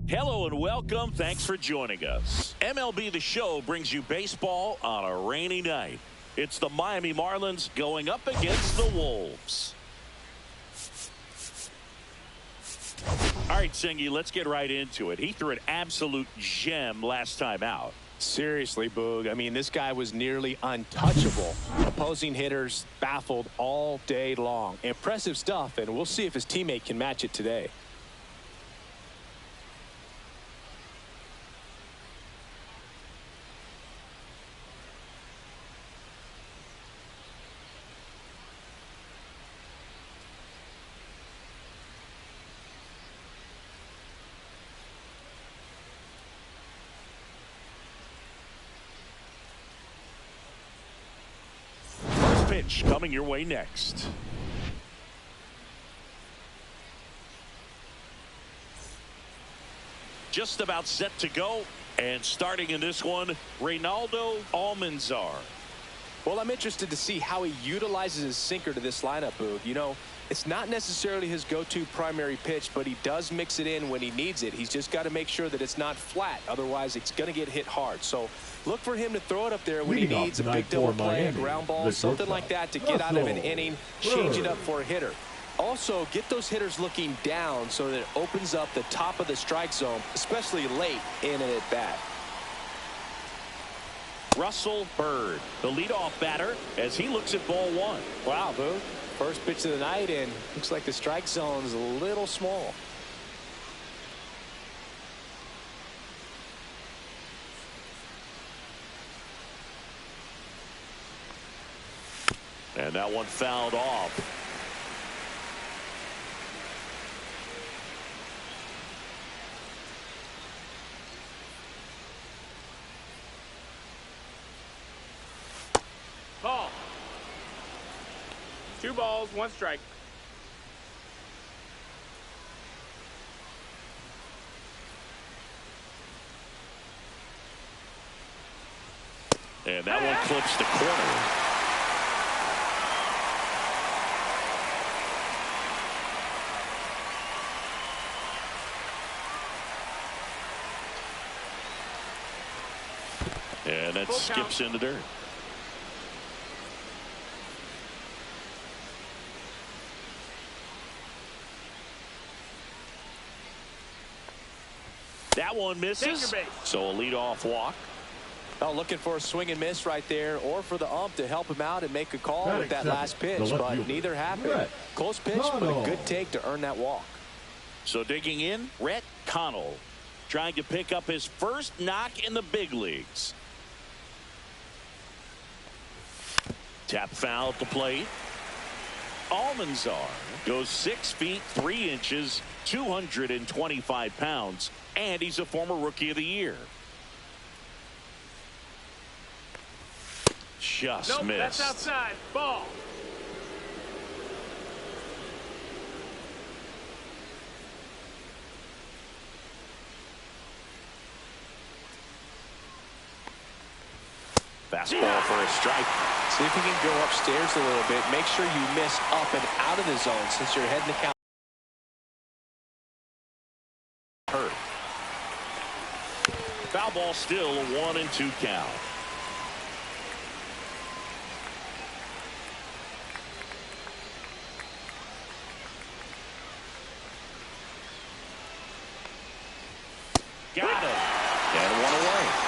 Hello and welcome. Thanks for joining us. MLB The Show brings you baseball on a rainy night. It's the Miami Marlins going up against the Wolves. All right, Singy, let's get right into it. He threw an absolute gem last time out. Seriously, Boog. I mean, this guy was nearly untouchable. Opposing hitters baffled all day long. Impressive stuff, and we'll see if his teammate can match it today. Pitch coming your way next. Just about set to go, and starting in this one, Reynaldo Almanzar. Well, I'm interested to see how he utilizes his sinker to this lineup, Boog. You know, it's not necessarily his go-to primary pitch, but he does mix it in when he needs it. He's just got to make sure that it's not flat. Otherwise, it's going to get hit hard. So look for him to throw it up there when he needs a big double play, a ground ball, something like that to get out of an inning, change it up for a hitter. Also, get those hitters looking down so that it opens up the top of the strike zone, especially late in an at-bat. Russell Bird, the leadoff batter, as he looks at ball one. Wow, Boog. First pitch of the night, and looks like the strike zone is a little small. And that one fouled off. Ball. 2 balls, 1 strike. And that one clips the corner. And that skips in the dirt. That one misses, so a leadoff walk. Oh, looking for a swing and miss right there, or for the ump to help him out and make a call with that last pitch, but neither happened. Close pitch, but a good take to earn that walk. So digging in, Rhett Connell, trying to pick up his first knock in the big leagues. Tap foul at the plate. Almanzar goes 6 feet 3 inches, 225 pounds, and he's a former Rookie of the Year. Just nope, missed. That's outside. Ball. Fastball for a strike. See if you can go upstairs a little bit. Make sure you miss up and out of the zone since you're heading the count. Hurt. Foul ball still a 1-2 count. Got him. And one away.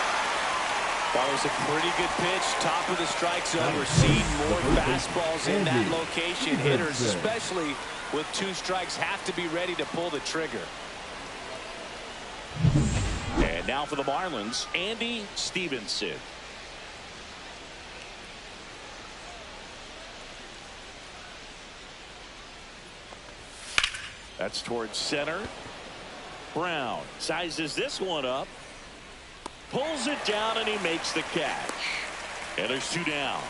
That was a pretty good pitch. Top of the strike zone. We're seeing more fastballs in that location. Hitters, especially with 2 strikes, have to be ready to pull the trigger. And now for the Marlins, Andy Stevenson. That's towards center. Brown sizes this one up. Pulls it down, and he makes the catch. And there's 2 down.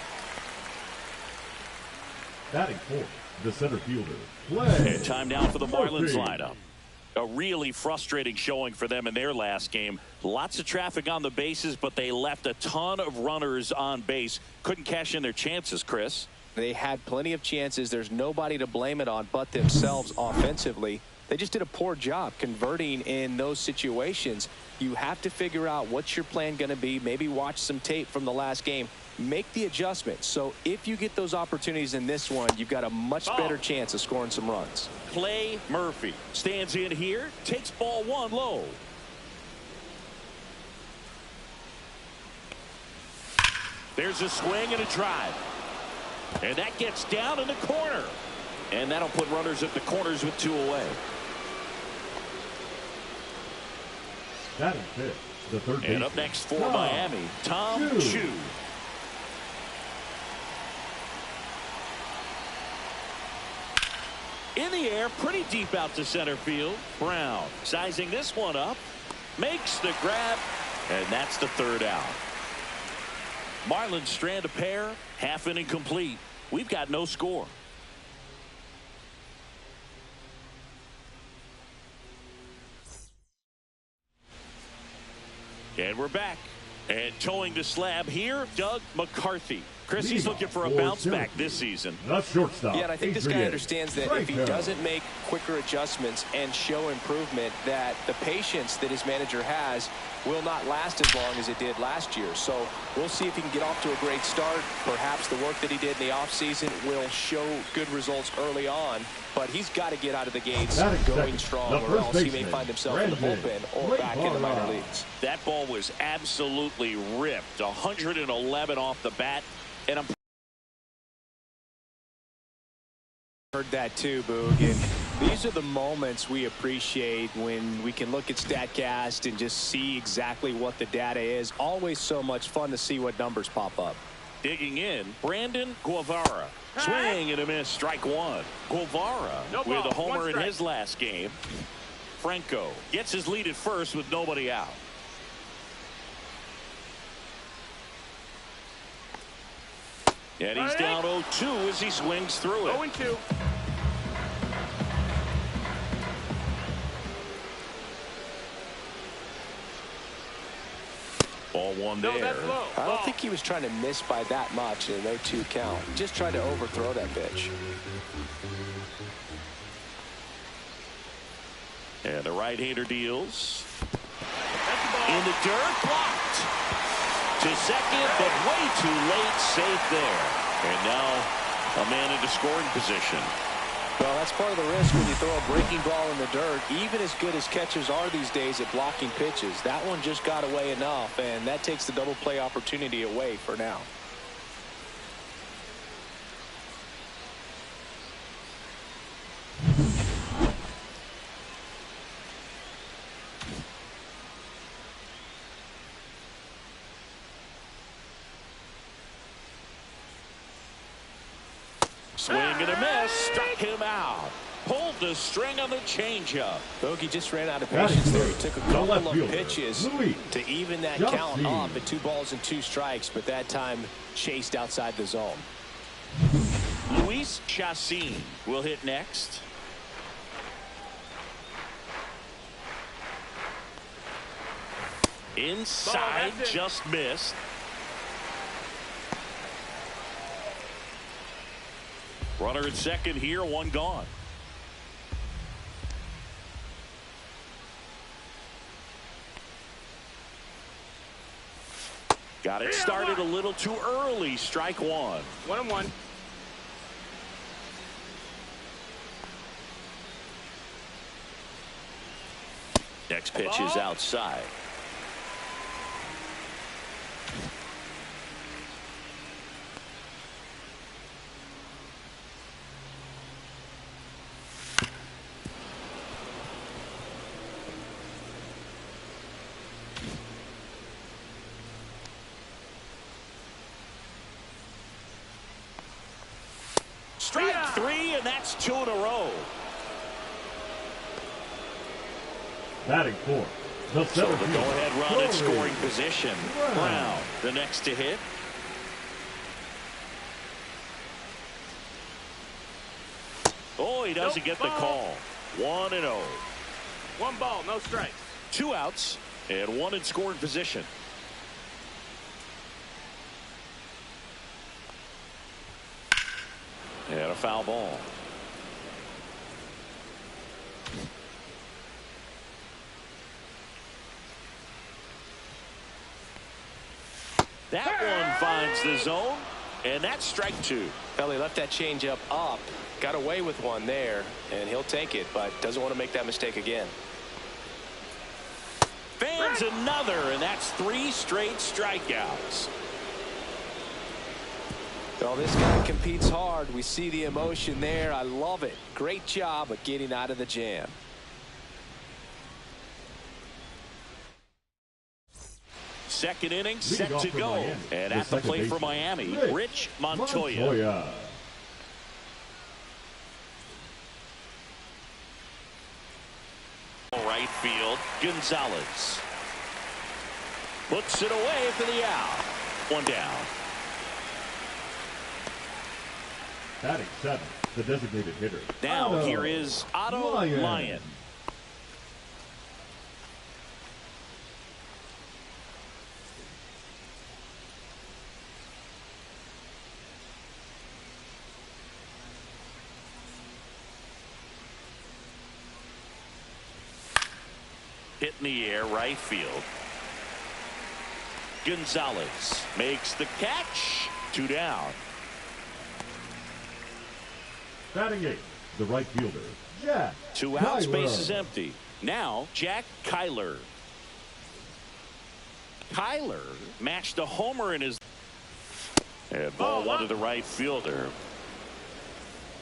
Batting fourth, the center fielder, play. And time now for the Marlins lineup. A really frustrating showing for them in their last game. Lots of traffic on the bases, but they left a ton of runners on base. Couldn't cash in their chances, Chris. They had plenty of chances. There's nobody to blame it on but themselves offensively. They just did a poor job converting in those situations. You have to figure out what's your plan going to be. Maybe watch some tape from the last game. Make the adjustment. So if you get those opportunities in this one, you've got a much better chance of scoring some runs. Clay Murphy stands in here, takes ball one low. There's a swing and a drive. And that gets down in the corner. And that'll put runners at the corners with 2 away. Batting fifth, the third baseman. And up next for Miami, Tom Chu. In the air, pretty deep out to center field. Brown sizing this one up, makes the grab, and that's the 3rd out. Marlins strand a pair, half inning complete. We've got no score. And we're back. And towing the slab here, Doug McCarthy. Chris, he's looking for a bounce back this season. The shortstop. Yeah, and I think this guy understands that if he doesn't make quicker adjustments and show improvement, that the patience that his manager has will not last as long as it did last year. So we'll see if he can get off to a great start. Perhaps the work that he did in the offseason will show good results early on. But he's got to get out of the gates going strong, or else he may find himself in the bullpen or back in the minor leagues. That ball was absolutely ripped. 111 off the bat. And I'm heard that too, Boog. And these are the moments we appreciate when we can look at StatCast and just see exactly what the data is. Always so much fun to see what numbers pop up. Digging in, Brandon Guevara. Swing and a miss, strike one. Guevara with a homer in his last game. Franco gets his lead at first with nobody out. And he's down 0-2 as he swings through it. 0-2. Ball one there. That's low. I don't think he was trying to miss by that much in an 0-2 count. Just tried to overthrow that pitch. And the right-hander deals. In the dirt, blocked. To second, but way too late, safe there. And now a man into scoring position. Well, that's part of the risk when you throw a breaking ball in the dirt. Even as good as catchers are these days at blocking pitches, that one just got away enough, and that takes the double play opportunity away for now. Swing and a miss, struck him out. Pulled the string on the changeup. Bogey just ran out of patience there. He took a couple of pitches to even that count up at 2 balls and 2 strikes, but that time chased outside the zone. Luis Chassin will hit next. Inside, just missed. Runner at second here, one gone. Got it started a little too early. Strike one. 1-1. Next pitch is outside. Strike 3, and that's 2 in a row. Batting fourth, the So center the fielder, go-ahead run at scoring position. Brown, the next to hit. Oh, he doesn't get the call. 1-0. 1 ball, no strikes. 2 outs and 1 in scoring position. And a foul ball. That one finds the zone, and that's strike two. Well, he left that changeup up, got away with one there, and he'll take it, but doesn't want to make that mistake again. Fans another, and that's 3 straight strikeouts. Well, this guy competes hard. We see the emotion there. I love it. Great job of getting out of the jam. Second inning set to go. Miami, and at the plate for Miami, Rich Montoya. Right field, Gonzalez. Puts it away for the out. 1 down. Batting 7, the designated hitter. Now here is Otto Lyon. Hit in the air, right field. Gonzalez makes the catch. 2 down. Batting 8, the right fielder, Jack 2 outs, Kyler. base is empty. Now Jack Kyler. Kyler matched a homer in his. And ball 1 to the right fielder.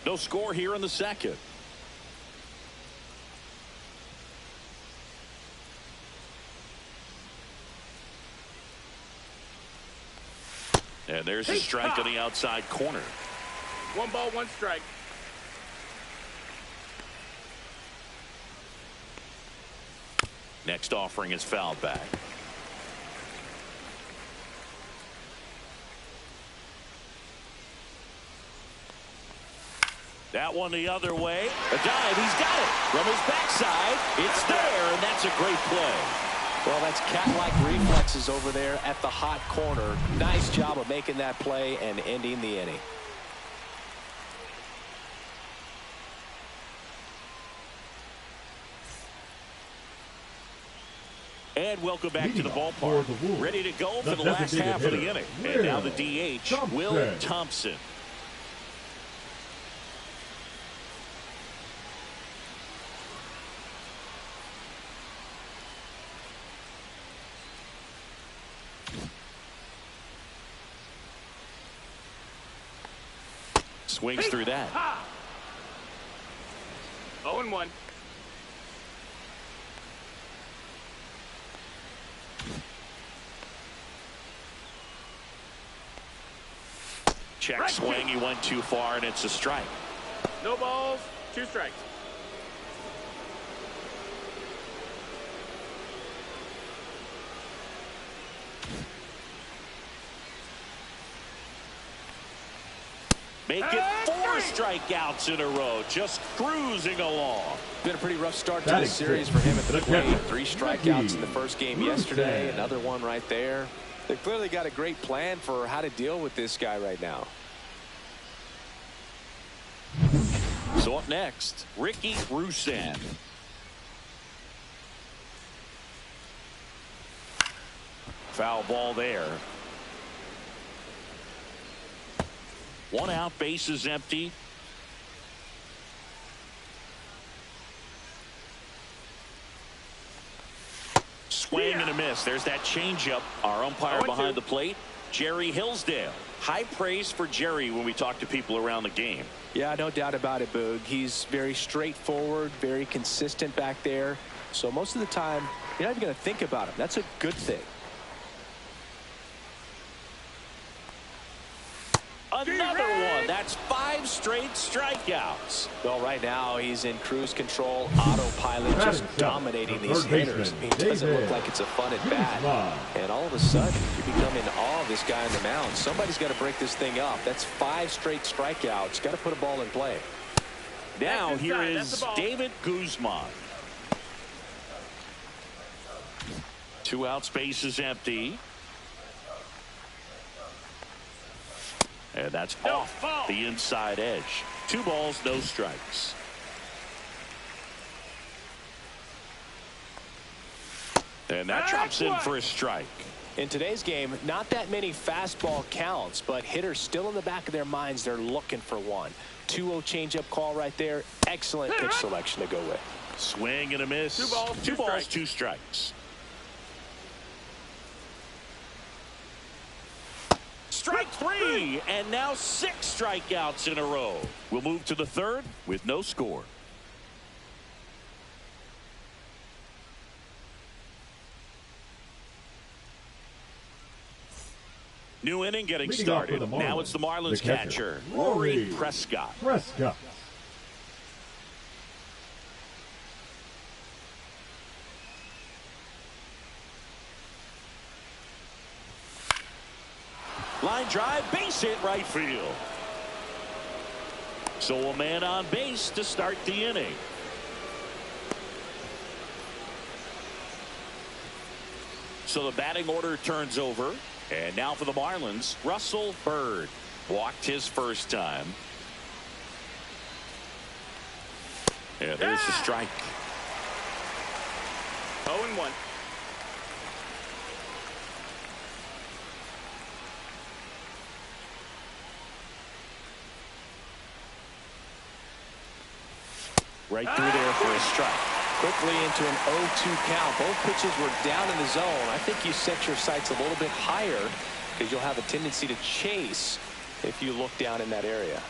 No score here in the second. And there's a strike on the outside corner. 1 ball, 1 strike. Next offering is fouled back. That one the other way. A dive. He's got it from his backside. It's there, and that's a great play. Well, that's cat-like reflexes over there at the hot corner. Nice job of making that play and ending the inning. And welcome back to the ballpark. Ready to go for the last half of the inning. And now the DH, Will Thompson. Swings through that. 0-1. Check swing. He went too far, and it's a strike. No balls, 2 strikes. Make it 4 strikeouts in a row, just cruising along. Been a pretty rough start to this series for him at the plate. 3 strikeouts in the first game yesterday, another one right there. They've clearly got a great plan for how to deal with this guy right now. So up next, Ricky Rusan. Foul ball there. 1 out, base is empty. Swing and a miss. There's that changeup. Our umpire behind the plate, Jerry Hillsdale. High praise for Jerry when we talk to people around the game. Yeah, no doubt about it, Boog. He's very straightforward, very consistent back there. So most of the time, you're not even going to think about him. That's a good thing. Another one. That's 5 straight strikeouts. Well, right now he's in cruise control, autopilot, just dominating these hitters. He doesn't look like it's a fun at bat. And all of a sudden, you become in awe of this guy on the mound. Somebody's got to break this thing up. That's 5 straight strikeouts. Got to put a ball in play. Now here is David Guzman. 2 outs, base is empty. And that's off the inside edge. 2 balls, no strikes. And that drops in for a strike. In today's game, not that many fastball counts, but hitters still in the back of their minds, they're looking for one. 2-0 changeup call right there. Excellent pitch selection to go with. Swing and a miss. Two balls, two strikes. Strike three, and now 6 strikeouts in a row. We'll move to the third with no score. New inning getting started. Now it's the Marlins catcher, Rory Prescott. Line drive, base hit right field. So a man on base to start the inning. So the batting order turns over. And now for the Marlins, Russell Bird. Walked his first time. And there's the strike. 0-1. Right through there for a strike. Quickly into an 0-2 count. Both pitches were down in the zone. I think you set your sights a little bit higher because you'll have a tendency to chase if you look down in that area.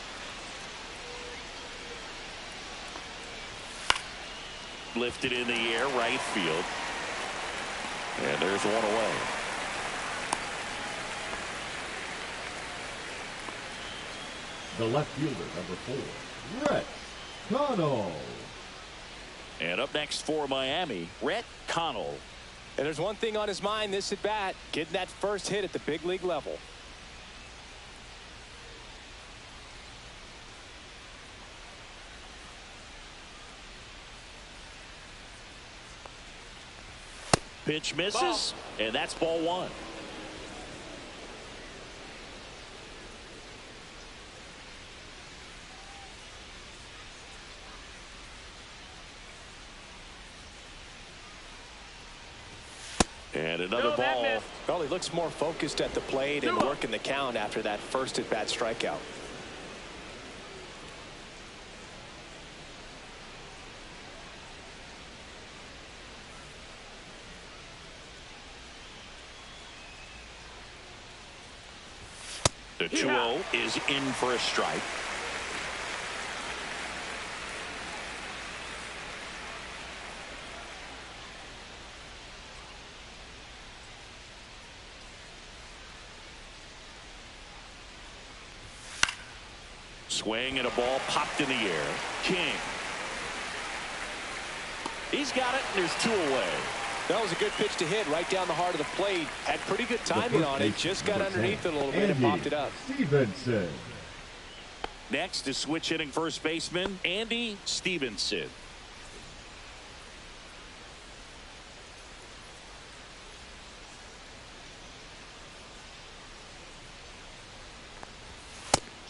Lifted in the air, right field. And there's one away. The left fielder, number 4, Rhett Connell. And up next for Miami, Rhett Connell. And there's one thing on his mind this at bat, getting that first hit at the big league level. Pitch misses, and that's ball 1. And another ball. Well, he looks more focused at the plate and working the count after that first at bat strikeout. The 2-0 is in for a strike. Swing and a ball popped in the air. King. He's got it, and there's 2 away. That was a good pitch to hit right down the heart of the plate. Had pretty good timing on it. Just got underneath it a little bit and popped it up. Stevenson. Next is switch hitting first baseman Andy Stevenson.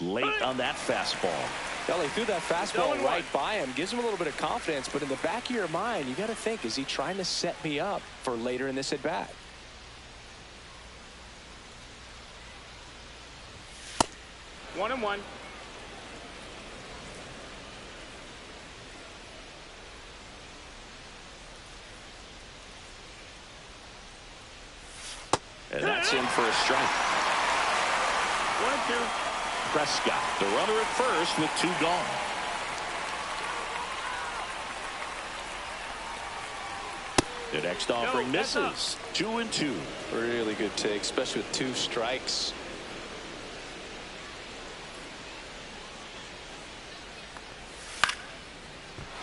Late on that fastball. Well, he threw that fastball right by him. Gives him a little bit of confidence, but in the back of your mind, you got to think, is he trying to set me up for later in this at bat? One and one. And that's in for a strike. 1-2. Prescott, the runner at first with 2 gone. The next offering misses. 2-2. Really good take, especially with 2 strikes.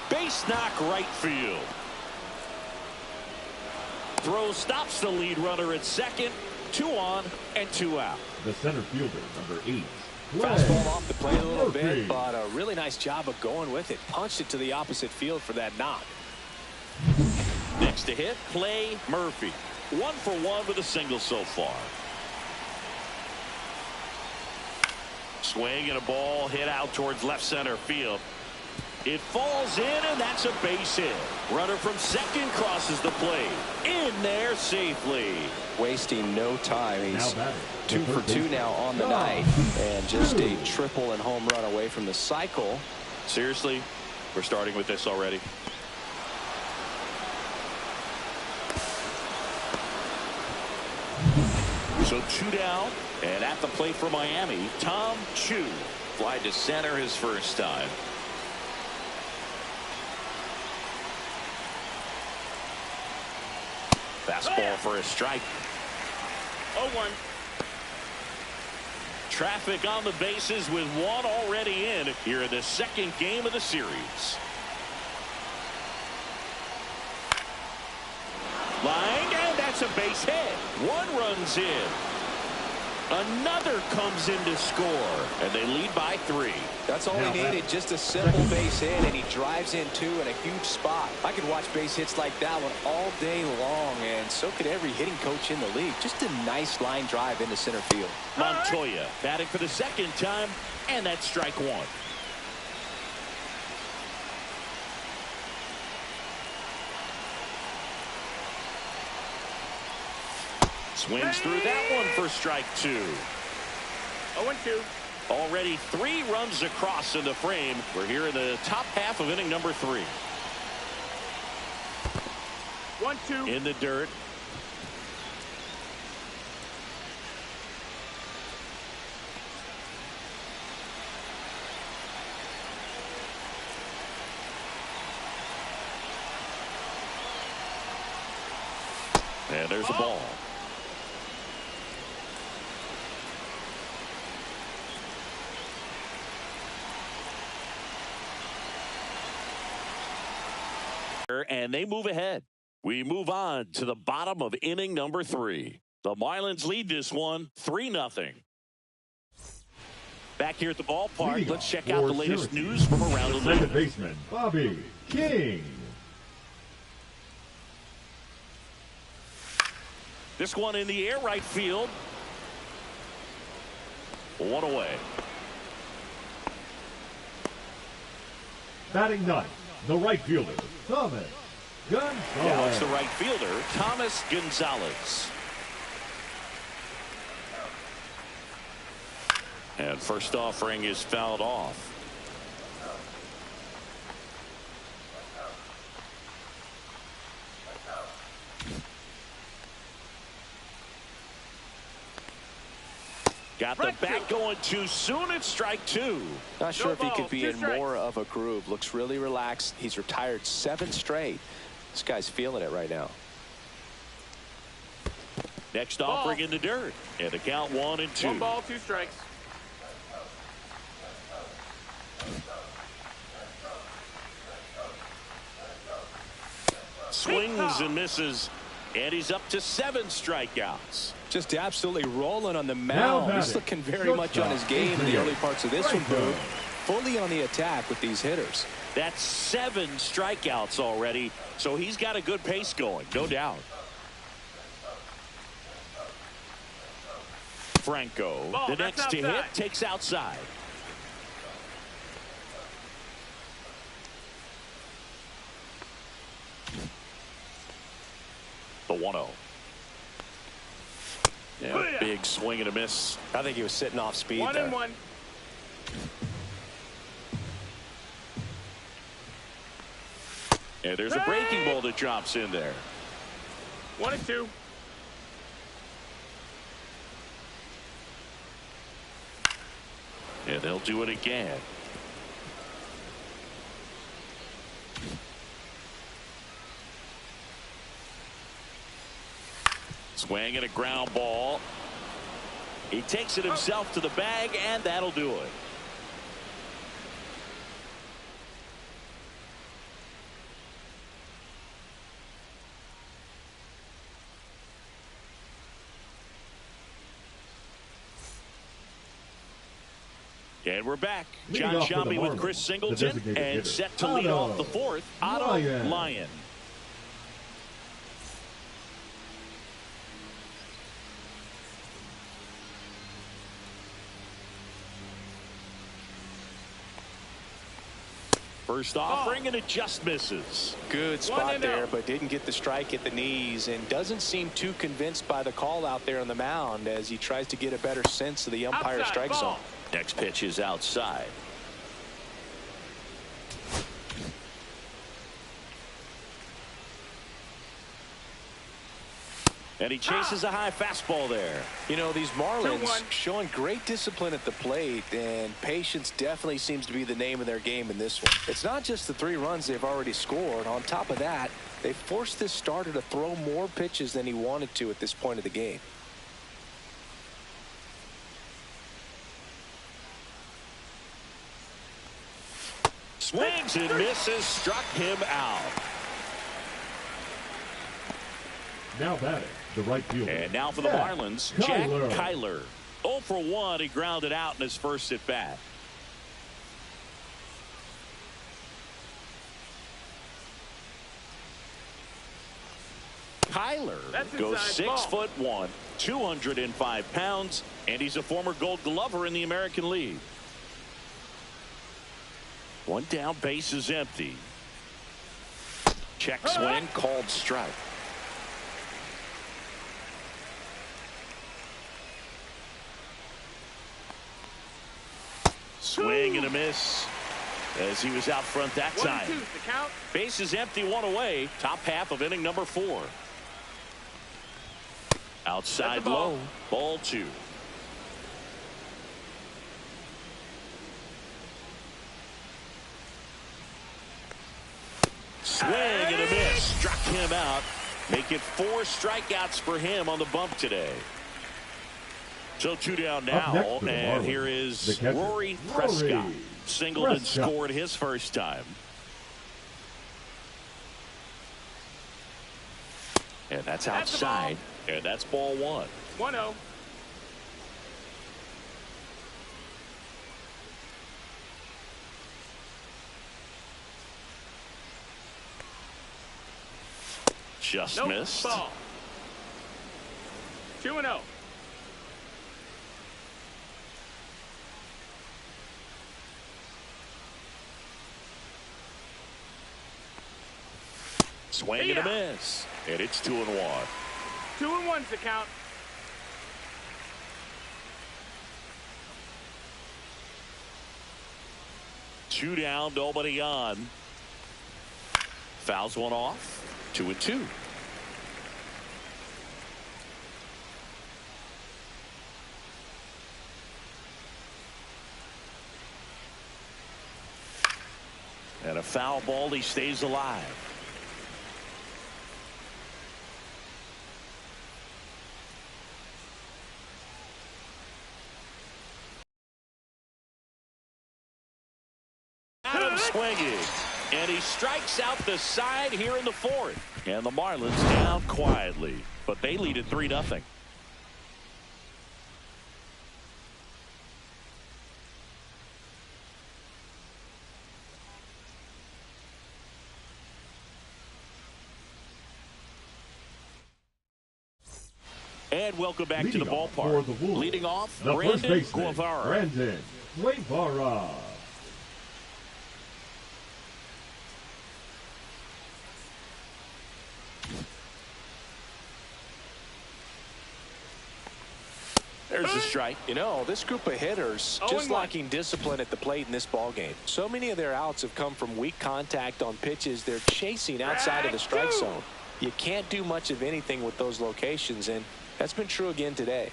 Base knock right field. Throw stops the lead runner at second. 2 on and 2 out. The center fielder, number 8. Fastball off the plate a little bit, but a really nice job of going with it. Punched it to the opposite field for that knock. Next to hit, Clay Murphy. 1 for 1 with a single so far. Swing and a ball hit out towards left center field. It falls in, and that's a base hit. Runner from second crosses the plate. In there safely. Wasting no time. He's Now batting, 2 for 2 now on the night. And just a triple and home run away from the cycle. Seriously, we're starting with this already. So 2 down, and at the plate for Miami, Tom Chu. Fly to center his first time. Fastball for a strike. 0-1. Traffic on the bases with one already in here in the second game of the series. Line, and that's a base hit. One runs in. Another comes in to score, and they lead by 3. That's all he needed, just a simple base hit, and he drives in 2 in a huge spot. I could watch base hits like that one all day long, and so could every hitting coach in the league. Just a nice line drive into center field. Montoya batting for the second time, and that's strike 1. Swings through that one for strike 2. 0-2. Already 3 runs across in the frame. We're here in the top half of inning number 3. 1-2. In the dirt. And there's a ball. And they move ahead. We move on to the bottom of inning number 3. The Marlins lead this one 3-0. Back here at the ballpark, let's check out the latest news from around the league. Second baseman, Bobby King. This one in the air, right field. 1 away. Batting ninth, the right fielder, Thomas Now it's Gonzalez. the right fielder, Thomas Gonzalez. And first offering is fouled off. Got the bat going too soon. It's strike 2. Not sure if he ball, could be 2 in strikes. more of a groove. Looks really relaxed. He's retired 7 straight. This guy's feeling it right now. Next offering in the dirt. And the count 1-2. 1 ball, 2 strikes. Swings and misses. And he's up to 7 strikeouts. Just absolutely rolling on the Now mound. He's batting, looking very much on his game in the early parts of this one, Boo. Fully on the attack with these hitters. That's 7 strikeouts already. So he's got a good pace going, no doubt. Franco, Ball, the that's next to hit, outside. takes outside. The 1-0. Yeah, big swing and a miss. I think he was sitting off speed 1-1. And there's a breaking ball that drops in there. 1-2. And they'll do it again. Swing and a ground ball. He takes it himself to the bag, and that'll do it. And we're back. Leading John off for the Sciambi with Marlins, Chris the Singleton, designated and hitter, set to lead off the 4th, Otto Lyon. Lyon. First offering, and it just misses. Good spot there, but didn't get the strike at the knees, and doesn't seem too convinced by the call out there on the mound as he tries to get a better sense of the umpire strike zone. Next pitch is outside. And he chases a high fastball there. You know, these Marlins showing great discipline at the plate, and patience definitely seems to be the name of their game in this one. It's not just the 3 runs they've already scored. On top of that, they forced this starter to throw more pitches than he wanted to at this point of the game. Swings and misses, struck him out. Now batting, the right fielder. And now for the Marlins, Jack Kyler. 0 for 1, he grounded out in his first at bat. Kyler goes 6'1", 205 pounds, and he's a former Gold Glover in the American League. One down, base is empty. Check swing, called strike. Swing and a miss as he was out front that time. Base is empty, 1 away. Top half of inning number 4. Outside low, ball 2. Swing and a miss, struck him out. Make it 4 strikeouts for him on the bump today. So 2 down now, and here is Rory Prescott. Singled and scored his first time. And that's outside, and that's ball 1. 1-0. Just missed. Ball. 2-0. Swing and a miss. And it's 2-1. 2-1's the count. Two down, nobody on. Fouls one off. 2-2. And a foul ball, he stays alive. Swinging, and he strikes out the side here in the 4th. And the Marlins down quietly, but they lead at 3-0. And welcome back to the ballpark. Leading off, Brandon Guevara. There's a strike. You know, this group of hitters just lacking discipline at the plate in this ball game. So many of their outs have come from weak contact on pitches they're chasing outside of the strike zone. You can't do much of anything with those locations, and that's been true again today.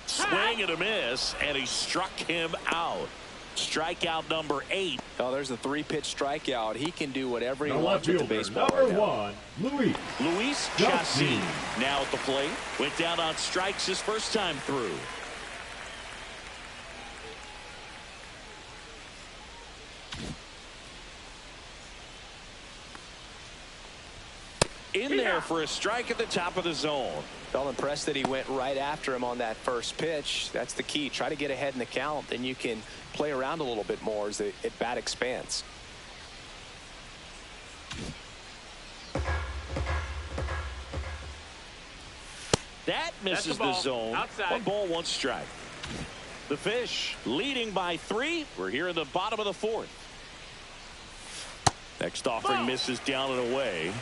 Swing and a miss, and he struck him out. Strikeout number 8. Oh, there's a 3-pitch strikeout. He can do whatever he wants with the baseball number right now. 1, Luis Chassin now at the plate. Went down on strikes his first time through. In there for a strike at the top of the zone. Felt impressed that he went right after him on that first pitch. That's the key. Try to get ahead in the count, then you can play around a little bit more as the at-bat expands. That misses the zone. Outside. 1 ball, 1 strike. The Fish leading by 3. We're here in the bottom of the 4th. Next offering misses down and away.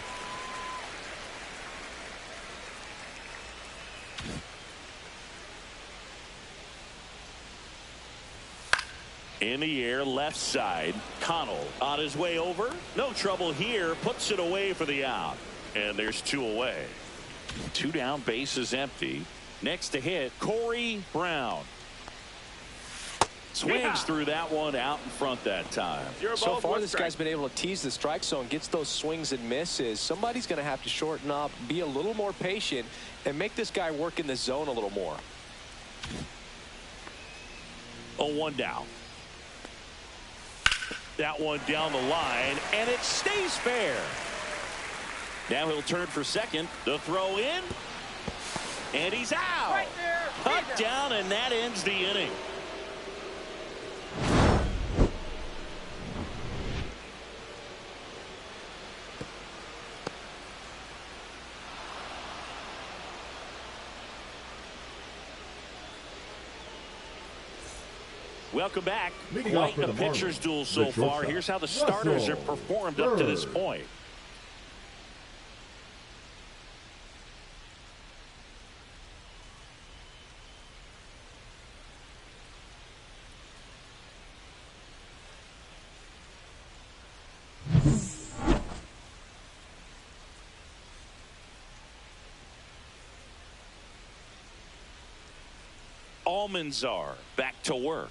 In the air, left side. Connell on his way over. No trouble here. Puts it away for the out. And there's 2 away. 2 down, bases empty. Next to hit, Corey Brown. Swings through that one out in front that time. So far, this guy's been able to tease the strike zone, gets those swings and misses. Somebody's going to have to shorten up, be a little more patient, and make this guy work in the zone a little more. 0-1 down. That one down the line, and it stays fair. Now he'll turn for second. The throw in, and he's out. Right there. Cut down, and that ends the inning. Welcome back. Quite a pitcher's duel so far. Here's how the starters have performed up to this point. Almanzar back to work.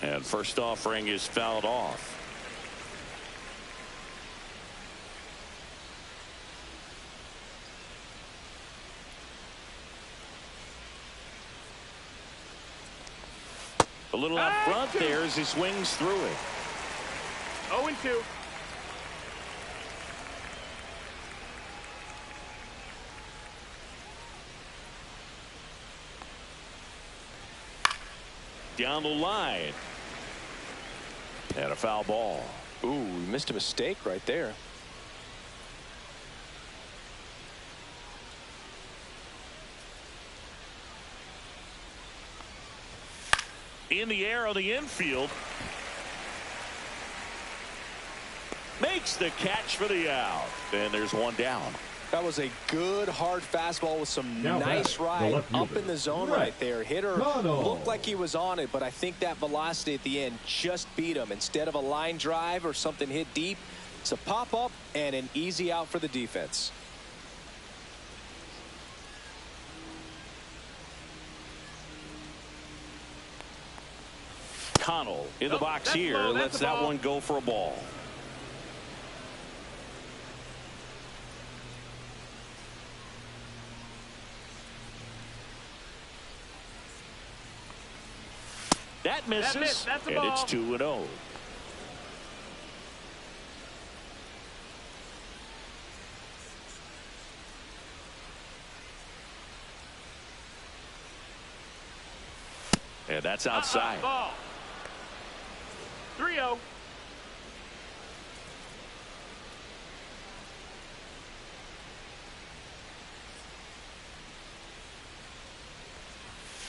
And first offering is fouled off. A little out front there as he swings through it. 0-2. Down the line. And a foul ball. Ooh, missed a mistake right there. In the air on the infield. Makes the catch for the out. And there's 1 down. That was a good hard fastball with some nice ride up in the zone right there. Hitter looked like he was on it, but I think that velocity at the end just beat him. Instead of a line drive or something hit deep, it's a pop up and an easy out for the defense. Connell in the box here. Lets that one go for a ball. That misses, That's a and ball. it's 2-0. And that's outside. Ball. 3-0.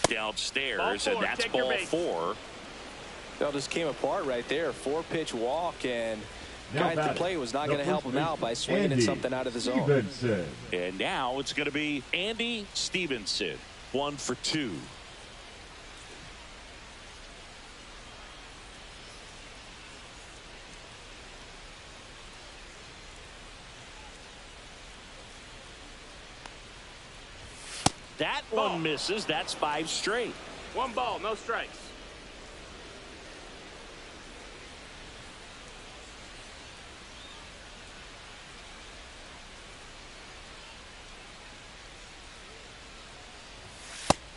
Downstairs, and that's ball 4. That just came apart right there. 4-pitch walk, and guy at the plate was not going to help him out by swinging something out of the zone. And now it's going to be Andy Stevenson. 1 for 2. That one misses. That's 5 straight. 1 ball, no strikes.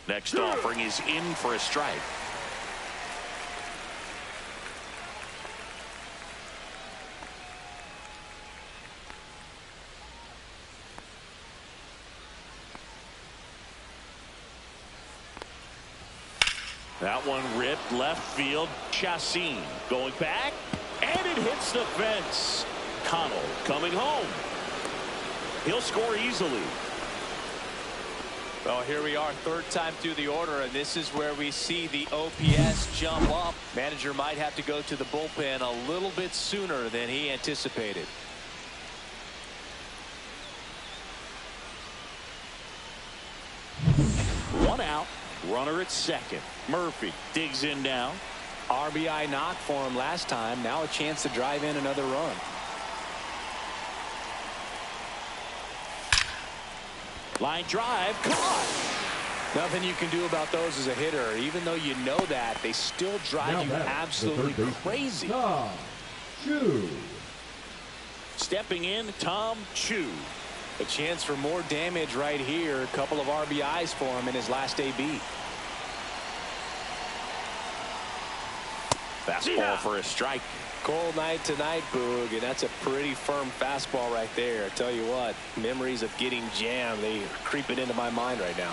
Next offering is in for a strike. That one ripped left field. Chassin going back, and it hits the fence. Connell coming home. He'll score easily. Well, here we are, third time through the order, and this is where we see the OPS jump up. Manager might have to go to the bullpen a little bit sooner than he anticipated. One out, runner at second. Murphy digs in now. RBI knock for him last time. Now a chance to drive in another run. Line drive, caught. Nothing you can do about those as a hitter. Even though you know that, they still drive you absolutely crazy. Tom Chu. Stepping in, Tom Chu. A chance for more damage right here. A couple of RBIs for him in his last AB. Fastball for a strike. Cold night tonight, Boog, and that's a pretty firm fastball right there. I tell you what, memories of getting jammed, they are creeping into my mind right now.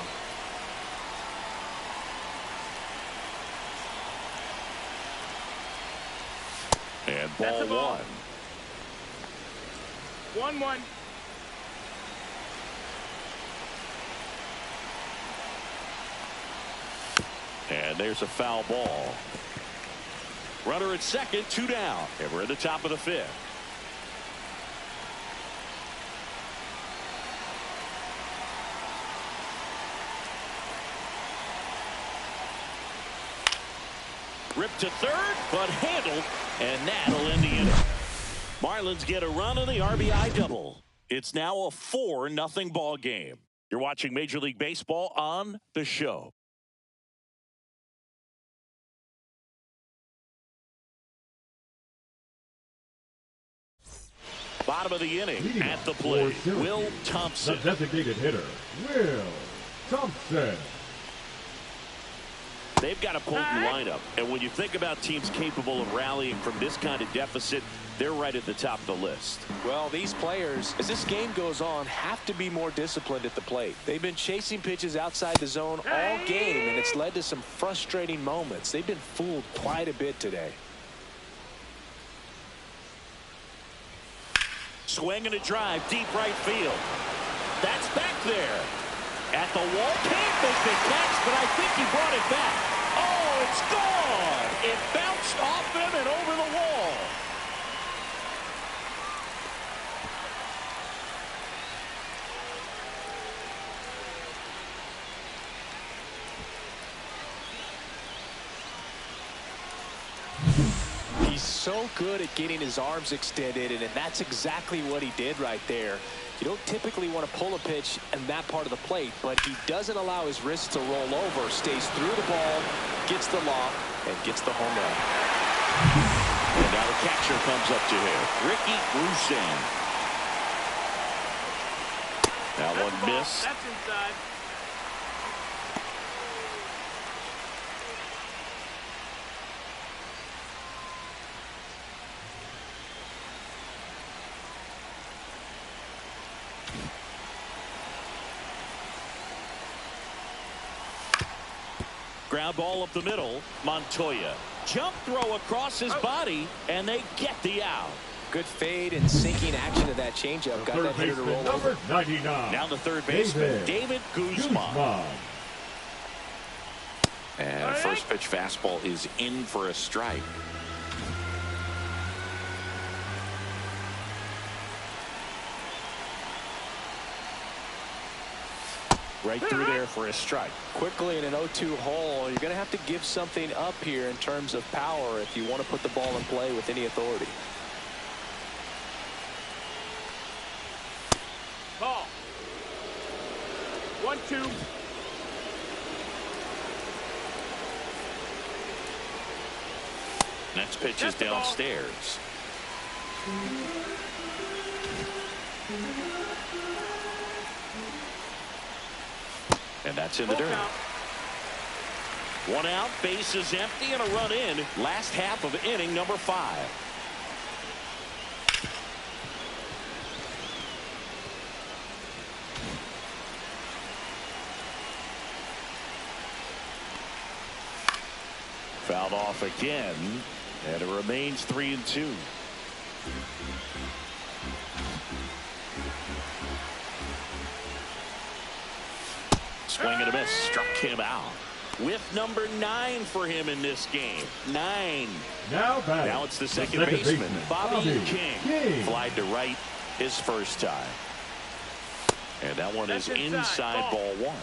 And ball 1. 1-1. And there's a foul ball. Runner at second, 2 down. And we're at the top of the 5th. Ripped to third, but handled, and that'll end the inning. Marlins get a run on the RBI double. It's now a 4-0 ball game. You're watching Major League Baseball on The Show. Bottom of the inning. Leading At the for plate, Syracuse, Will Thompson. The designated hitter, Will Thompson. They've got a potent lineup, and when you think about teams capable of rallying from this kind of deficit, they're right at the top of the list. Well, these players, as this game goes on, have to be more disciplined at the plate. They've been chasing pitches outside the zone all game, and it's led to some frustrating moments. They've been fooled quite a bit today. Swing and a drive, deep right field. That's back there. At the wall, can't make the catch, but I think he brought it back. Oh, it's gone. It bounced off him and over the wall. He's so good at getting his arms extended, and that's exactly what he did right there. You don't typically want to pull a pitch in that part of the plate, but he doesn't allow his wrists to roll over, stays through the ball, gets the lock, and gets the home run. And now the catcher comes up to him, Ricky Rusin. That one missed. That's inside. Ground ball up the middle. Montoya. Jump throw across his body, and they get the out. Good fade and sinking action of that changeup. Got that hitter to roll over. 99. Now the third baseman, David Guzman. And first pitch fastball is in for a strike. Right through there for a strike. Quickly in an 0-2 hole, you're going to have to give something up here in terms of power if you want to put the ball in play with any authority. Ball. 1-2. Next pitch is downstairs. And that's in the dirt. One out, base is empty, and a run in. Last half of inning number 5. Fouled off again, and it remains 3-2. Swing and a miss. Struck him out. With number 9 for him in this game. 9. Now it's the second baseman, Bobby King. Flied to right his first time. And that one is inside ball 1.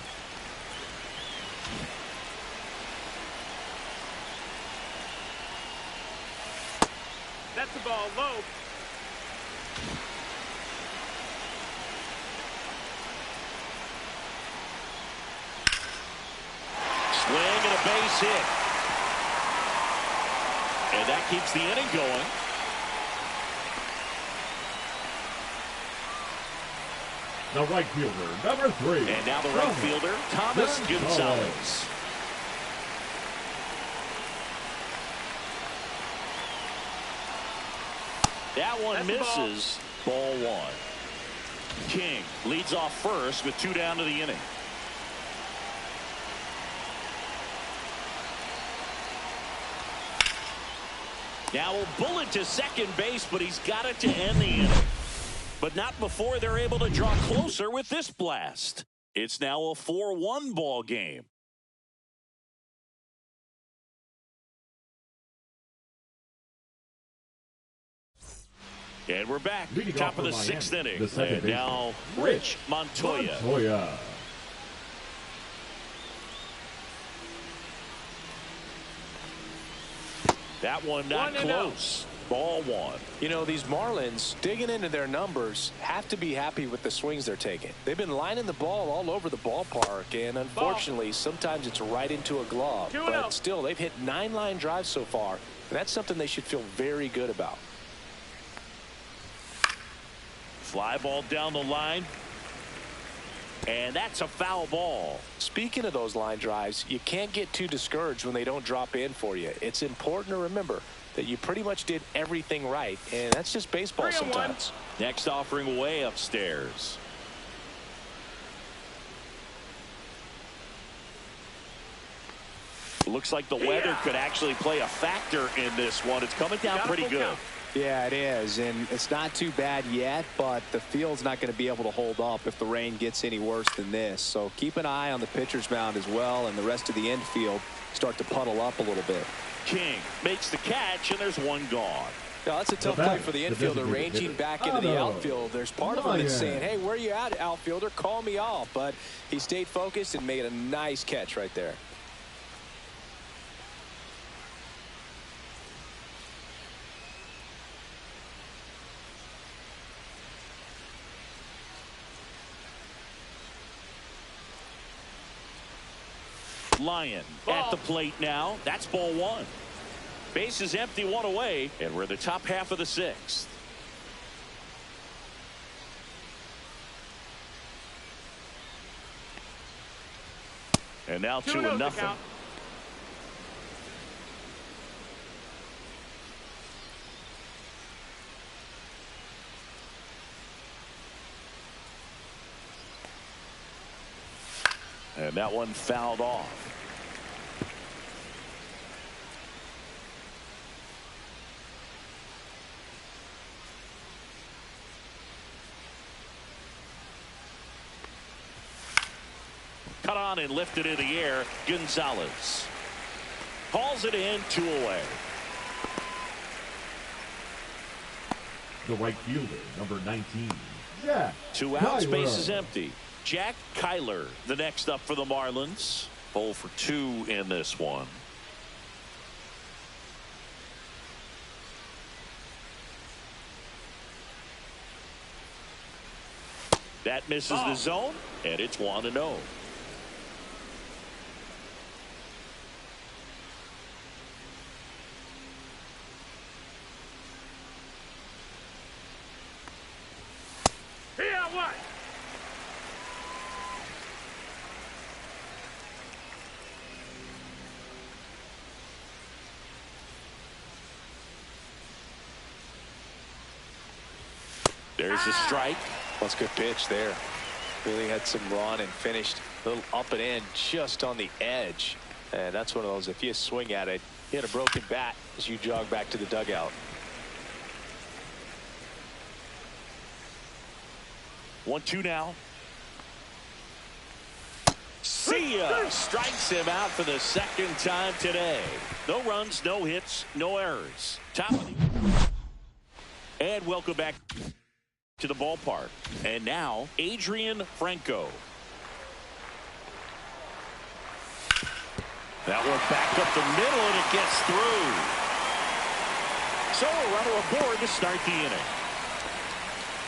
That's the ball low. Swing and a base hit. And that keeps the inning going. The right fielder, number 3. And now the right fielder, Thomas Gonzalez. That one misses. Ball 1. King leads off first with 2 down to the inning. Now a bullet to second base, but he's got it to end the inning. But not before they're able to draw closer with this blast. It's now a 4-1 ball game. And we're back. Top of the 6th inning. And now Rich Montoya. That one not close. Ball 1. You know, these Marlins, digging into their numbers, have to be happy with the swings they're taking. They've been lining the ball all over the ballpark, and unfortunately, sometimes it's right into a glove. But still, they've hit 9 line drives so far, and that's something they should feel very good about. Fly ball down the line. And that's a foul ball. Speaking of those line drives, you can't get too discouraged when they don't drop in for you. It's important to remember that you pretty much did everything right, and that's just baseball sometimes. Next offering way upstairs. Looks like the weather could actually play a factor in this one. It's coming down pretty good. Yeah, it is, and it's not too bad yet, but the field's not going to be able to hold up if the rain gets any worse than this. So keep an eye on the pitcher's mound as well, and the rest of the infield start to puddle up a little bit. King makes the catch, and there's one gone. Now, that's a tough play for the infielder, ranging back into the outfield. There's part of him that's saying, hey, where you at, outfielder? Call me off. But he stayed focused and made a nice catch right there. Lyon at the plate now. That's ball 1. Base is empty, 1 away, and we're in the top half of the 6th. And now 2-0. And that one fouled off. Cut on and lifted in the air. Gonzalez hauls it in, 2 away. The right fielder, number 19. Jack 2 outs, base is empty. Jack Kyler, the next up for the Marlins. 0 for 2 in this one. That misses the zone, and it's 1-0. There's a strike. That's a good pitch there. Really had some run and finished a little up and in just on the edge. And that's one of those, if you swing at it, you hit a broken bat as you jog back to the dugout. 1-2 now. See ya. Strikes him out for the second time today. No runs, no hits, no errors. Top of the... And welcome back to the ballpark. And now, Adrian Franco. That one back up the middle, and it gets through. So a runner aboard to start the inning.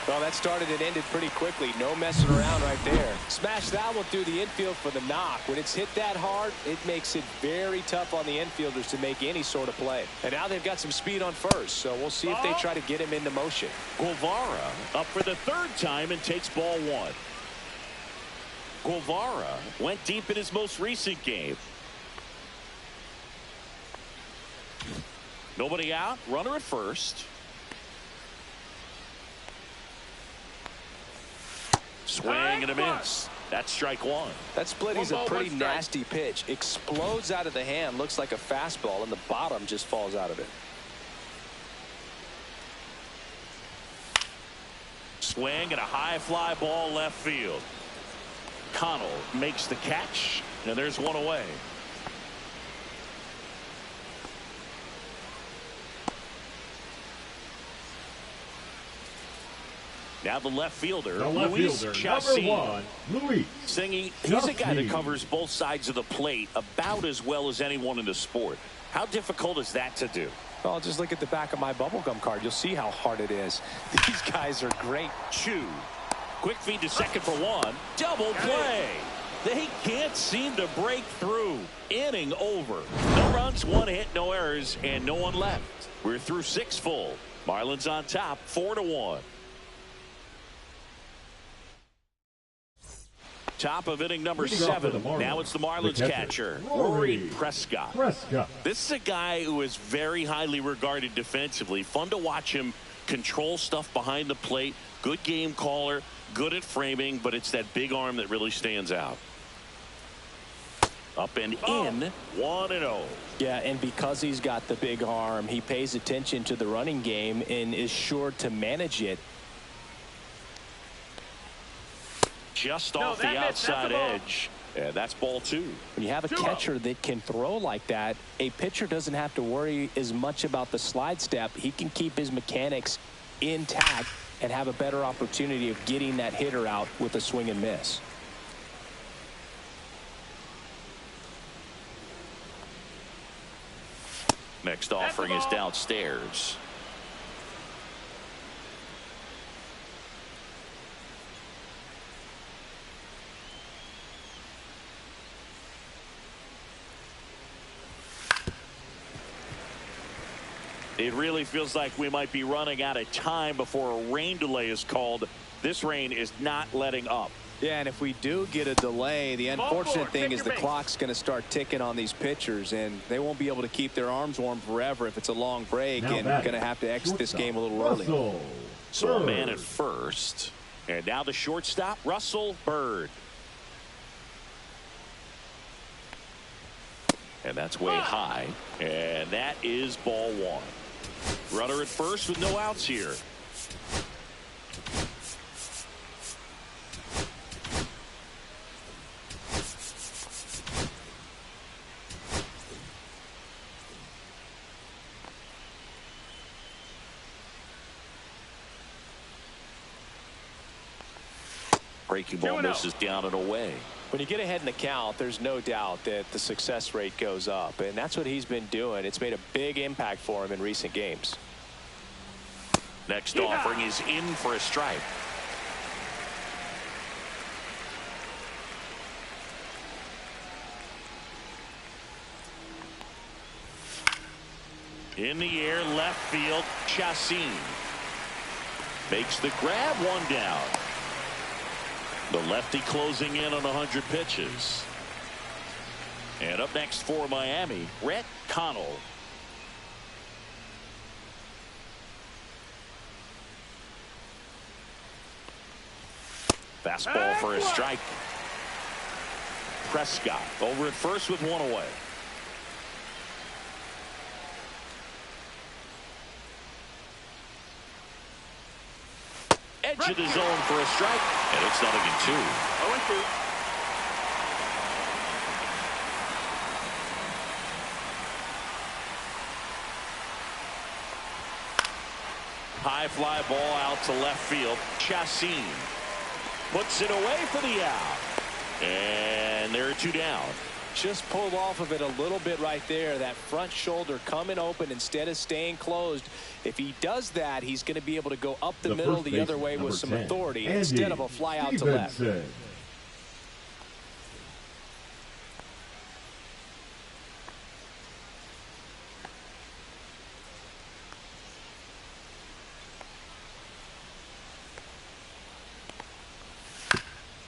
Well, that started and ended pretty quickly. No messing around right there. Smash that one through the infield for the knock. When it's hit that hard, it makes it very tough on the infielders to make any sort of play. And now they've got some speed on first, so we'll see if they try to get him into motion. Guevara up for the third time and takes ball one. Guevara went deep in his most recent game. Nobody out. Runner at first. Swing and a miss. That's strike one. That split is a pretty nasty pitch. Explodes out of the hand. Looks like a fastball, and the bottom just falls out of it. Swing and a high fly ball left field. Connell makes the catch, and there's one away. Now the left fielder, Luis Chassin. Number 1, Luis. Singy, he's a guy that covers both sides of the plate about as well as anyone in the sport. How difficult is that to do? Well, just look at the back of my bubblegum card. You'll see how hard it is. These guys are great. Chew. Quick feed to second for one. Double play. They can't seem to break through. Inning over. No runs, one hit, no errors, and no one left. We're through 6 full. Marlins on top, 4-1. Top of inning number 7. Now it's the Marlins catcher, Rory Prescott. This is a guy who is very highly regarded defensively. Fun to watch him control stuff behind the plate. Good game caller, good at framing, but it's that big arm that really stands out. Up and in, 1-0. Yeah, and because he's got the big arm, he pays attention to the running game and is sure to manage it. Just off the outside edge. And that's ball 2. When you have a catcher that can throw like that, a pitcher doesn't have to worry as much about the slide step. He can keep his mechanics intact and have a better opportunity of getting that hitter out with a swing and miss. Next offering is downstairs. It really feels like we might be running out of time before a rain delay is called. This rain is not letting up. Yeah, and if we do get a delay, the unfortunate thing is the clock's going to start ticking on these pitchers, and they won't be able to keep their arms warm forever if it's a long break, and going to have to exit this game a little early. So a man at first. And now the shortstop, Russell Bird. And that's way high. And that is ball 1. Runner at first with no outs here. Breaking ball misses down and away. When you get ahead in the count, there's no doubt that the success rate goes up, and that's what he's been doing. It's made a big impact for him in recent games. Next offering is in for a strike. In the air, left field, Chassin makes the grab, one down. The lefty closing in on 100 pitches. And up next for Miami, Rhett Connell. Fastball for a strike. Prescott over at first with one away. Edge of the zone for a strike, and it's 0-2. 0-2. High fly ball out to left field. Chassin puts it away for the out. And there are 2 down. Just pulled off of it a little bit right there. That front shoulder coming open instead of staying closed. If he does that, he's going to be able to go up the middle the other way with some authority instead of a fly out to left.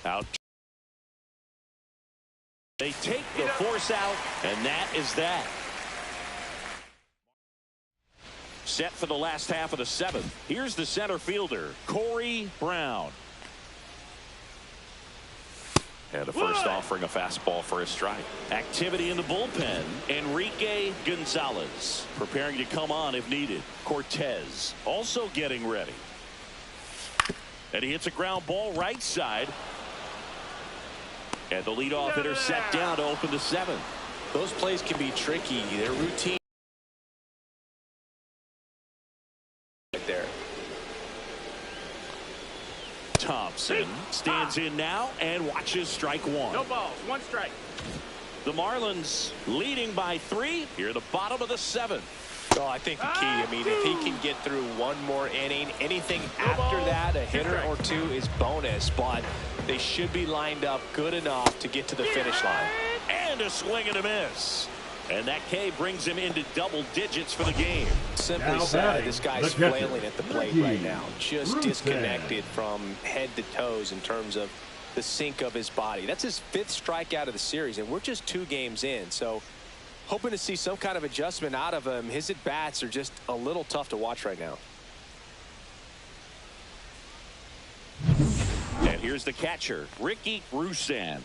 Out. They take the force out, and that is that. Set for the last half of the 7th. Here's the center fielder, Corey Brown. And the first offering a fastball for a strike. Activity in the bullpen. Enrique Gonzalez preparing to come on if needed. Cortez also getting ready. And he hits a ground ball right side. And the leadoff hitter set down to open the 7th. Those plays can be tricky. They're routine right there. Thompson stands in now and watches strike 1. No balls, 1 strike. The Marlins leading by 3 here at the bottom of the 7th. Oh, I think the key, I mean, if he can get through 1 more inning, anything after that, a hitter or 2 is bonus, but they should be lined up good enough to get to the finish line. And a swing and a miss. And that K brings him into double digits for the game. Simply said, this guy's flailing at the plate right now. Just disconnected from head to toes in terms of the sink of his body. That's his 5th strikeout of the series, and we're just 2 games in. So hoping to see some kind of adjustment out of him. His at-bats are just a little tough to watch right now. And here's the catcher, Ricky Rusan.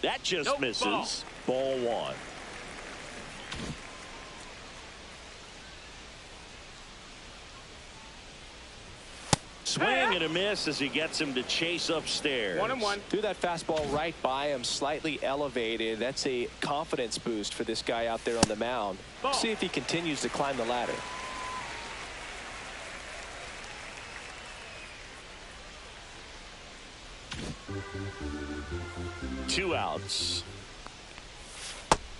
That just misses. Ball 1. Swing and a miss as he gets him to chase upstairs. 1-1. Threw that fastball right by him, slightly elevated. That's a confidence boost for this guy out there on the mound. See if he continues to climb the ladder. Two outs.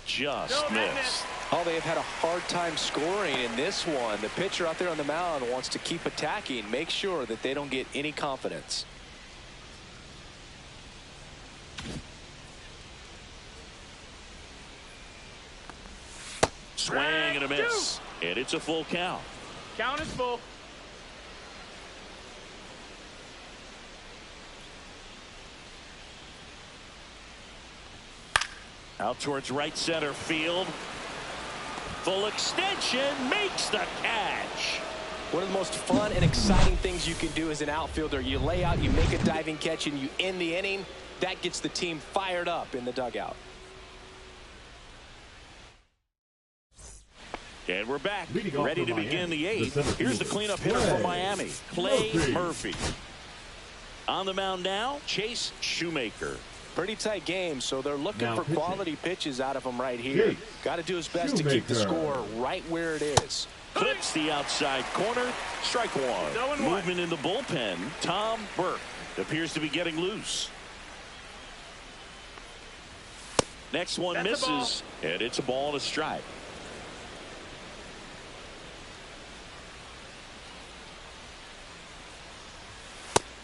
Just missed. Oh, they have had a hard time scoring in this one. The pitcher out there on the mound wants to keep attacking, make sure that they don't get any confidence. Swing and a miss. And it's a full count. Count is full. Out towards right center field. Full extension, makes the catch. One of the most fun and exciting things you can do as an outfielder. You lay out, you make a diving catch, and you end the inning. That gets the team fired up in the dugout. And we're back, ready to begin the 8th. Here's the cleanup hitter for Miami, Clay Murphy. On the mound now, Chase Shoemaker. Pretty tight game, so they're looking for quality pitches out of him right here. Got to do his best to keep the score right where it is. Clips the outside corner. Strike 1. Movement in the bullpen. Tom Burke appears to be getting loose. Next one misses, and it's a ball and a strike.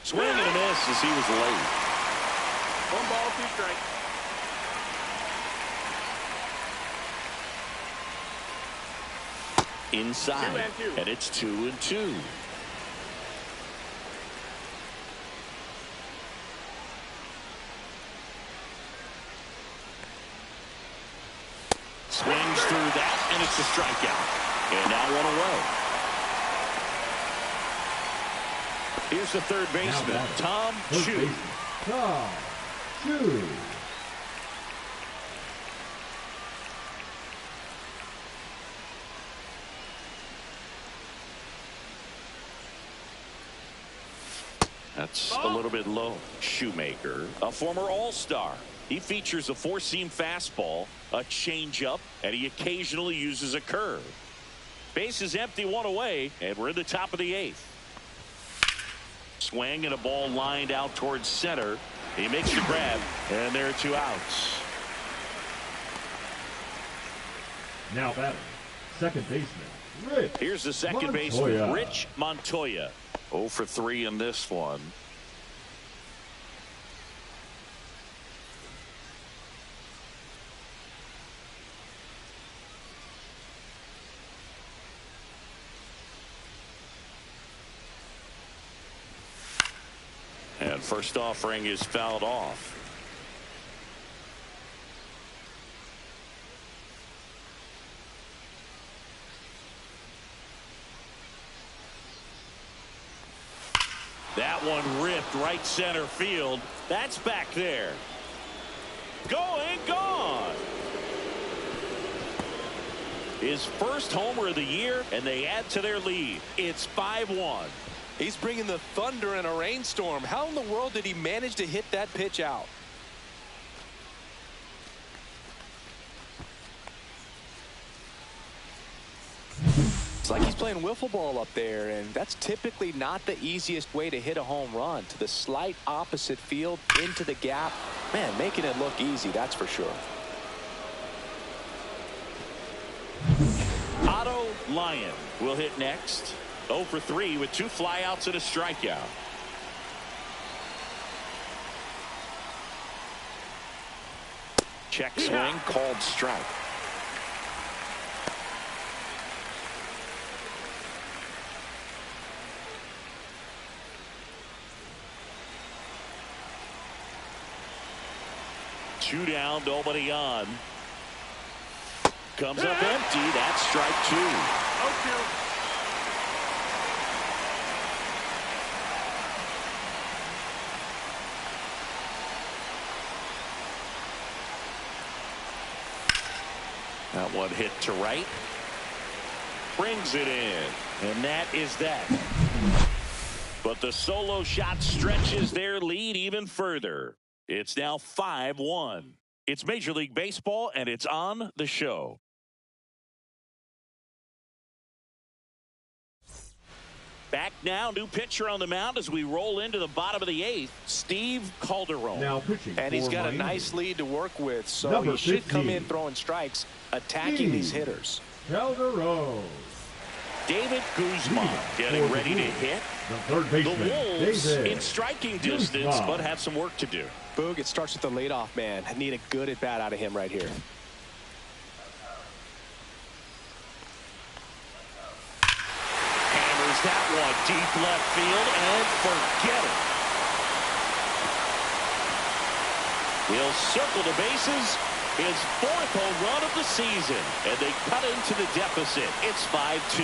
Swing and a miss as he was late. 1 ball, 2 strikes. Inside, and it's 2-2. Swings through that, and it's a strikeout. And now 1 away. Here's the third baseman, Tom Chu. Tom Chu. That's a little bit low. Shoemaker, a former All-Star, He features a four-seam fastball, a changeup, and he occasionally uses a curve. Base is empty, one away, and we're in the top of the eighth. Swing and a ball lined out towards center. He makes the grab, and there are two outs. Now batting, second baseman, Rich. Here's the second baseman, Rich Montoya. 0 for 3 in this one. And first offering is fouled off. That one ripped right center field. That's back there. Going, gone. His first homer of the year, and they add to their lead. It's 5-1. He's bringing the thunder in a rainstorm. How in the world did he manage to hit that pitch out? It's like he's playing wiffle ball up there, and that's typically not the easiest way to hit a home run. To the slight opposite field, into the gap. Man, making it look easy, that's for sure. Otto Lyon will hit next. 0 for 3 with 2 flyouts and a strikeout. Check swing, called strike. Two down, nobody on. Comes up empty. That's strike 2. 0-2. That one hit to right. Brings it in. And that is that. But the solo shot stretches their lead even further. It's now 5-1. It's Major League Baseball, and it's on the show. Back now, new pitcher on the mound as we roll into the bottom of the eighth, Steve Calderon. Now pitching, and he's got Miami. a nice lead to work with, so Number he should 15. come in throwing strikes, attacking these hitters. Calderon. David Guzman getting ready to hit. The third baseman, The Wolves David in striking distance, but have some work to do. Boog, it starts with the leadoff man. I need a good at-bat out of him right here. Hammers that one deep left field and forget it. He'll circle the bases. His 4th home run of the season, and they cut into the deficit. It's 5-2.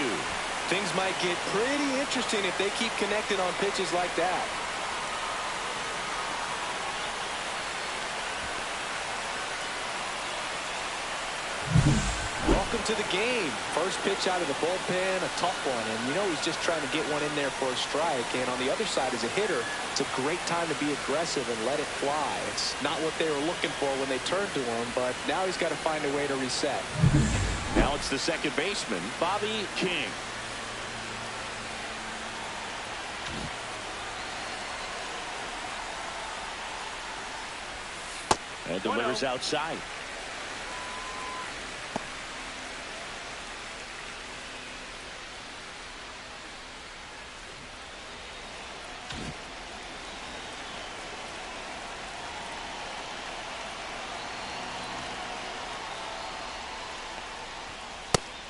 Things might get pretty interesting if they keep connecting on pitches like that. Welcome to the game. First pitch out of the bullpen, a tough one. And you know he's just trying to get one in there for a strike. And on the other side, as a hitter, it's a great time to be aggressive and let it fly. It's not what they were looking for when they turned to him, but now he's got to find a way to reset. Now it's the second baseman, Bobby King. And delivers outside.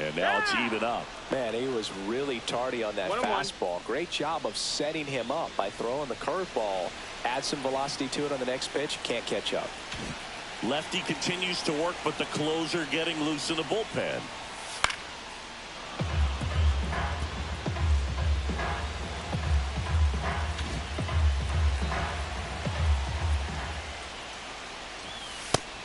And now it's even up. Man, he was really tardy on that 1-1. fastball. Great job of setting him up by throwing the curveball. Add some velocity to it on the next pitch. Can't catch up. Lefty continues to work, but the closer getting loose in the bullpen.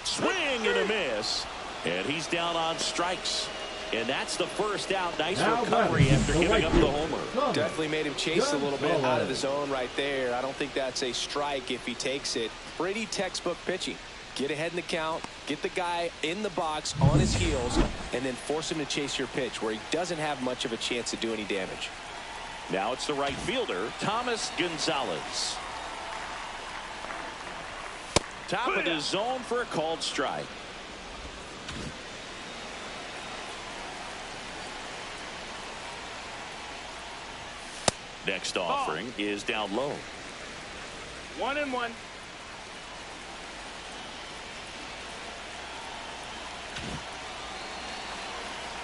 Swing and a miss. And he's down on strikes. And that's the first out. Nice Now recovery after the giving right up the field. homer. Definitely made him chase a little bit out of the zone right there. I don't think that's a strike if he takes it. Pretty textbook pitching. Get ahead in the count, get the guy in the box on his heels, and then force him to chase your pitch where he doesn't have much of a chance to do any damage. Now it's the right fielder, Thomas Gonzalez. Top of the zone for a called strike. Next offering is down low. 1-1.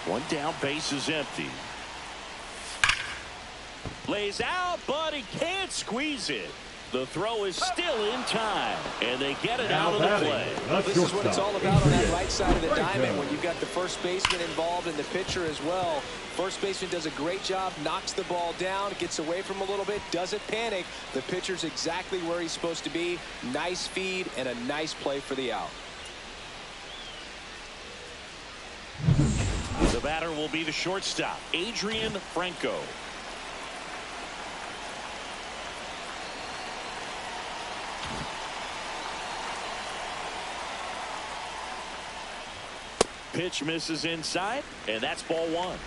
One down, base is empty. Lays out, but he can't squeeze it. The throw is still in time, and they get it out of the play. This is what it's all about on that right side of the diamond when you've got the first baseman involved and the pitcher as well. First baseman does a great job, knocks the ball down, gets away from him a little bit, doesn't panic. The pitcher's exactly where he's supposed to be. Nice feed and a nice play for the out. The batter will be the shortstop, Adrian Franco. Pitch misses inside, and that's ball one.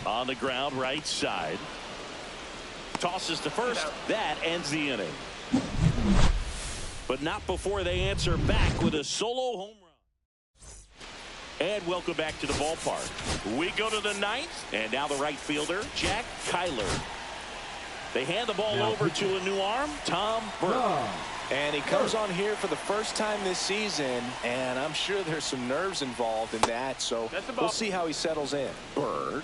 On the ground, right side. Tosses to first. That ends the inning. But not before they answer back with a solo home run. And welcome back to the ballpark. We go to the ninth, and now the right fielder, Jack Kyler. They hand the ball over to a new arm, Tom Burke. And he comes on here for the first time this season, and I'm sure there's some nerves involved in that, so we'll see how he settles in. Burke,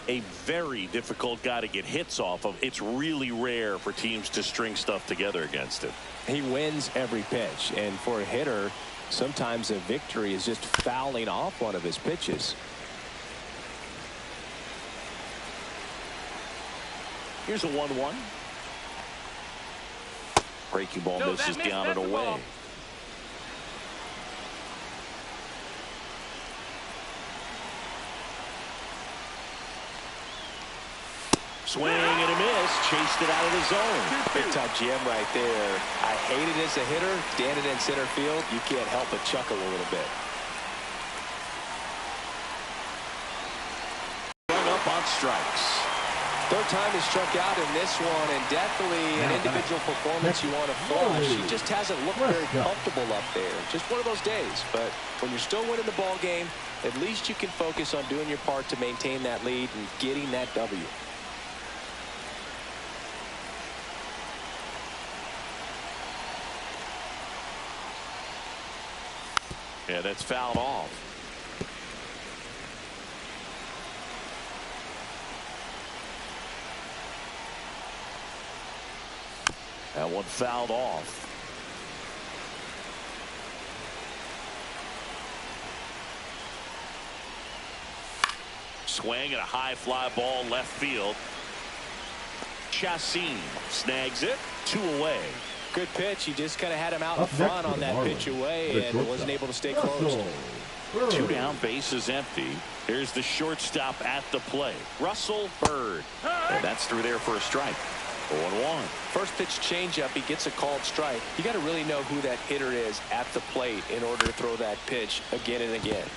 a very difficult guy to get hits off of. It's really rare for teams to string stuff together against him. He wins every pitch, and for a hitter, sometimes a victory is just fouling off one of his pitches. Here's a 1-1. Breaking ball misses down and away. Swing and a miss. Chased it out of the zone. Big time jam right there. I hate it as a hitter. Standing in center field, you can't help but chuckle a little bit. Run up on strikes. Third time he struck out in this one, and definitely an individual performance you want to flush. He just hasn't looked very comfortable up there. Just one of those days. But when you're still winning the ball game, at least you can focus on doing your part to maintain that lead and getting that W. Yeah, that's fouled off. That one fouled off. Swing and a high fly ball left field. Chassin snags it. 2 away. Good pitch. He just kind of had him out in front on that pitch away and wasn't able to stay close. 2 down, base is empty. Here's the shortstop at the plate, Russell Bird. And that's through there for a strike. 0-1. First pitch changeup. He gets a called strike. You got to really know who that hitter is at the plate in order to throw that pitch again and again.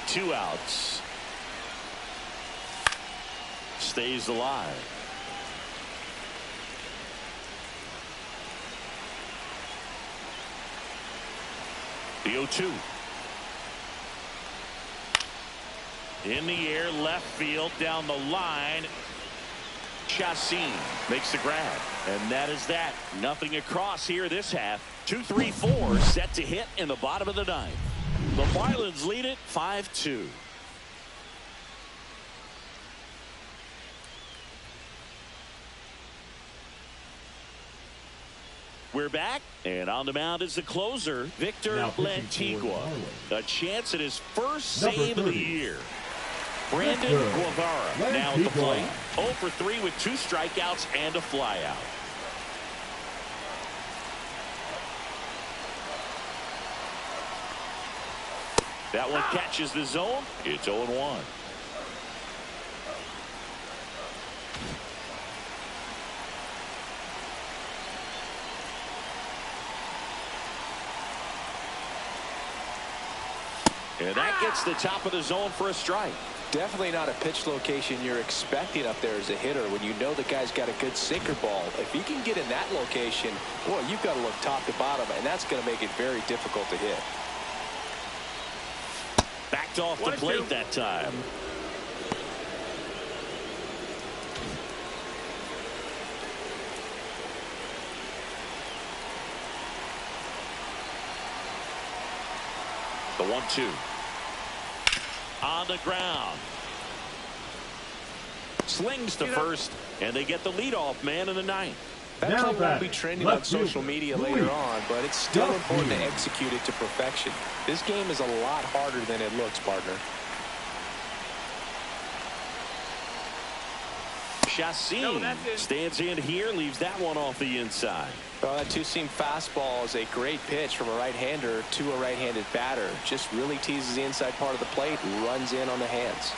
Two outs. Stays alive. The 0-2. In the air, left field, down the line. Chassin makes the grab. And that is that. Nothing across here this half. 2-3-4 set to hit in the bottom of the ninth. The Marlins lead it 5-2. We're back, and on the mound is the closer, Victor Now pitching for the Lantigua. Marlins. A chance at his first Number save of the 30. year. Brandon Victor Guevara now at the Lantigua. plate. 0 for 3 with 2 strikeouts and a flyout. That one catches the zone. It's 0-1. And that gets the top of the zone for a strike. Definitely not a pitch location you're expecting up there as a hitter when you know the guy's got a good sinker ball. If he can get in that location, boy, you've got to look top to bottom, and that's going to make it very difficult to hit. Backed off the plate that time. The 1-2. On the ground. Slings to first, and they get the leadoff man in the ninth. That Now play won't be batting, trending left on social fielder, media Louis. later on, but it's still Left important to field. execute it to perfection. This game is a lot harder than it looks, partner. Chassin stands in here, leaves that one off the inside. Well, that two-seam fastball is a great pitch from a right-hander to a right-handed batter. Just really teases the inside part of the plate and runs in on the hands.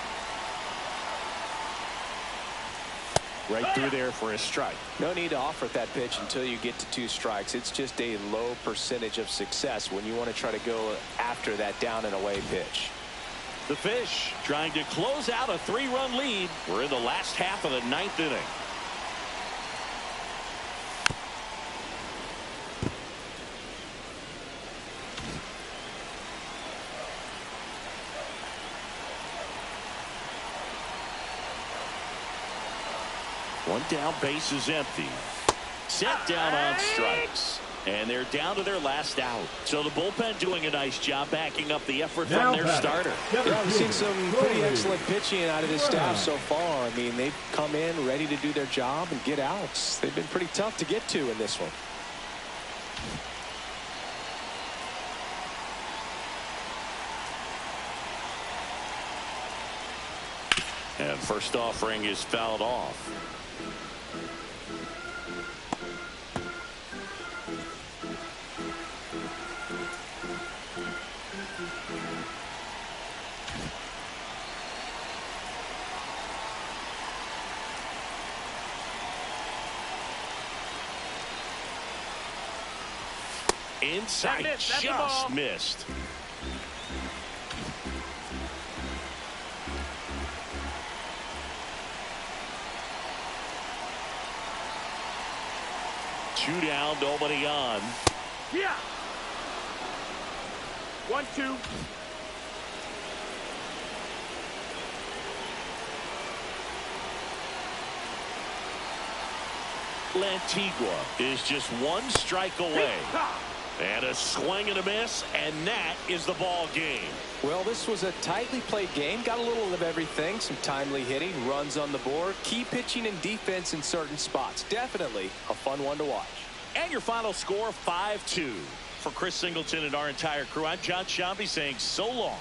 Right through there for a strike. No need to offer that pitch until you get to 2 strikes. It's just a low percentage of success when you want to try to go after that down and away pitch. The Fish trying to close out a 3-run lead. We're in the last half of the 9th inning. One down, base is empty. Set down on strikes. And they're down to their last out. So the bullpen doing a nice job backing up the effort Now from their batting, starter. Yeah, we've seen some pretty Louis. excellent pitching out of this staff so far. I mean, they've come in ready to do their job and get outs. They've been pretty tough to get to in this one. And first offering is fouled off. Inside, That's the ball. just missed. Two down, nobody on. Yeah. 1-2. Lantigua is just 1 strike away. And a swing and a miss, and that is the ball game. Well, this was a tightly played game. Got a little of everything. Some timely hitting, runs on the board, key pitching and defense in certain spots. Definitely a fun one to watch. And your final score, 5-2. For Chris Singleton and our entire crew, I'm John Shambi saying so long.